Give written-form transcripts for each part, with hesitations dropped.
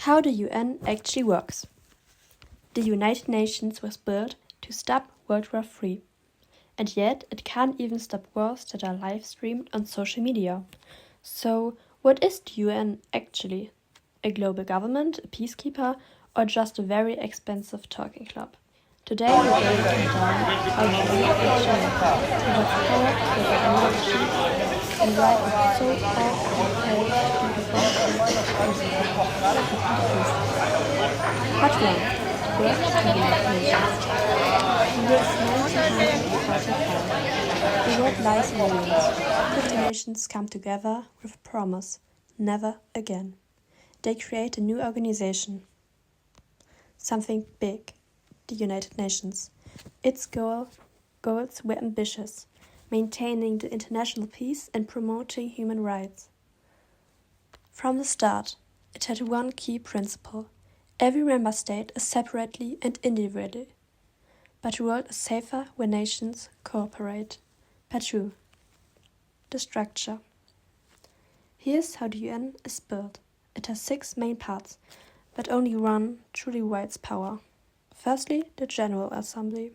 How the UN actually works. The United Nations was built to stop World War III, and yet it can't even stop wars that are live streamed on social media. So, what is the UN actually? A global government, a peacekeeper, or just a very expensive talking club? Today we're going to down how the UN actually works, what's power over energy, and why it's so often failed to do the one thing it's supposed to do, peace. Part 1. The birth of the United Nations. The year is 1945. The world lies in ruins. 50 nations come together with a promise: never again. They create a new organization. Something big. The United Nations. Its goals were ambitious: maintaining the international peace and promoting human rights. From the start, it had one key principle: every member state is separately and individually. But the world is safer when nations cooperate. Part 2. The structure. Here's how the UN is built. It has 6 main parts, but only one truly wields power. Firstly, the General Assembly.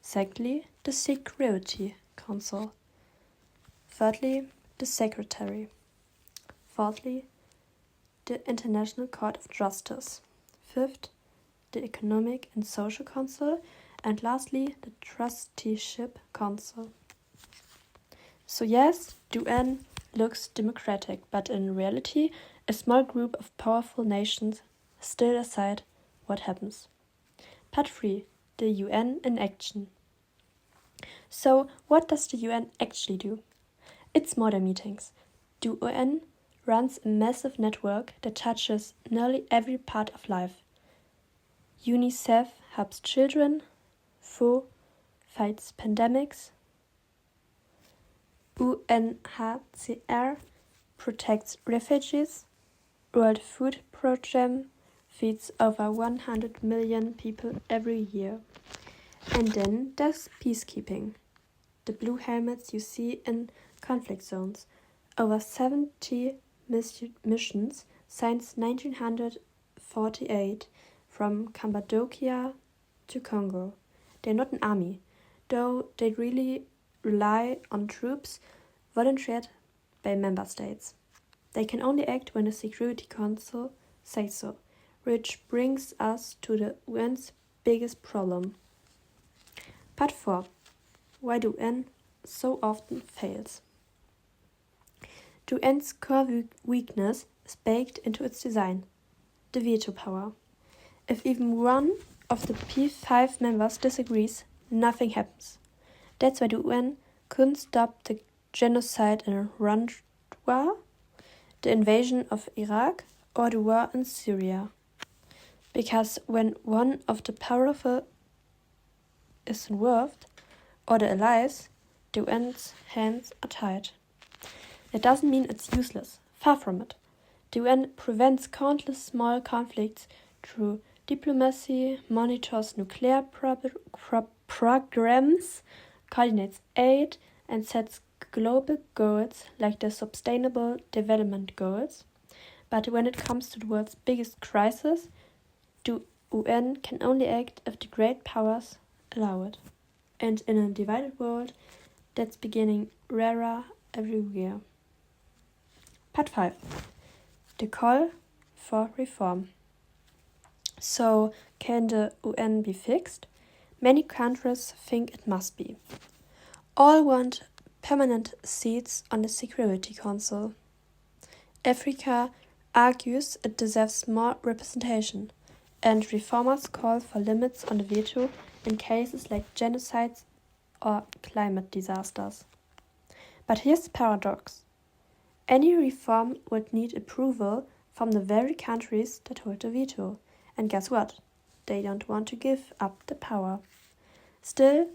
Secondly, the Security Council. Thirdly, the Secretary. Fourthly, the International Court of Justice. Fifth, the Economic and Social Council. And lastly, the Trusteeship Council. So yes, the UN looks democratic, but in reality, a small group of powerful nations still decide what happens. Part 3. The UN in action. So, what does the UN actually do? It's more than meetings. The UN runs a massive network that touches nearly every part of life. UNICEF helps children, WHO fights pandemics, UNHCR protects refugees, World Food Programme feeds over 100 million people every year. And then there's peacekeeping. The blue helmets you see in conflict zones. Over 70 missions since 1948, from Cappadocia to Congo. They're not an army, though they really rely on troops volunteered by member states. They can only act when the Security Council says so, which brings us to the UN's biggest problem. Part 4. Why the UN so often fails. The UN's core weakness is baked into its design: the veto power. If even one of the P5 members disagrees, nothing happens. That's why the UN couldn't stop the genocide in Rwanda, the invasion of Iraq, or the war in Syria. Because when one of the powerful is involved, or the allies, the UN's hands are tied. That doesn't mean it's useless. Far from it. The UN prevents countless small conflicts through diplomacy, monitors nuclear programs, coordinates aid, and sets global goals like the Sustainable Development Goals. But when it comes to the world's biggest crisis, the UN can only act if the great powers allow it. And in a divided world, that's becoming rarer every year. Part 5. The call for reform. So, can the UN be fixed? Many countries think it must be. All want permanent seats on the Security Council. Africa argues it deserves more representation, and reformers call for limits on the veto in cases like genocides or climate disasters. But here's the paradox. Any reform would need approval from the very countries that hold the veto. And guess what? They don't want to give up the power. Still,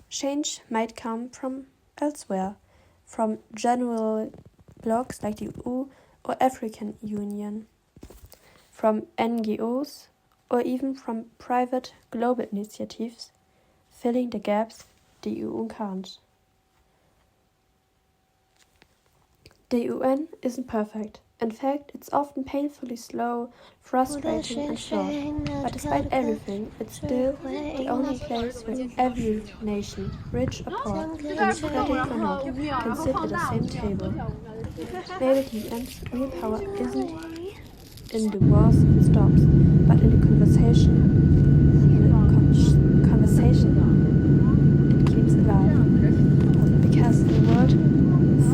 change might come from elsewhere, from general blocs like the EU or African Union, from NGOs, or even from private global initiatives, filling the gaps the EU can't. The UN isn't perfect. In fact, it's often painfully slow, frustrating, and flawed. But despite everything, it's still the only place where every nation, rich or poor, democratic or not, can sit at the same table. Maybe the UN's real power isn't in the wars and storms, but in the conversation it keeps alive. Because in a world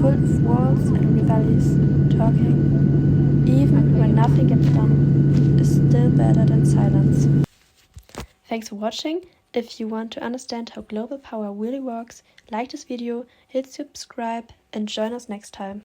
full of wars and rebellions, talking, even when nothing gets done, is still better than silence. Thanks for watching. If you want to understand how global power really works, like this video, hit subscribe and join us next time.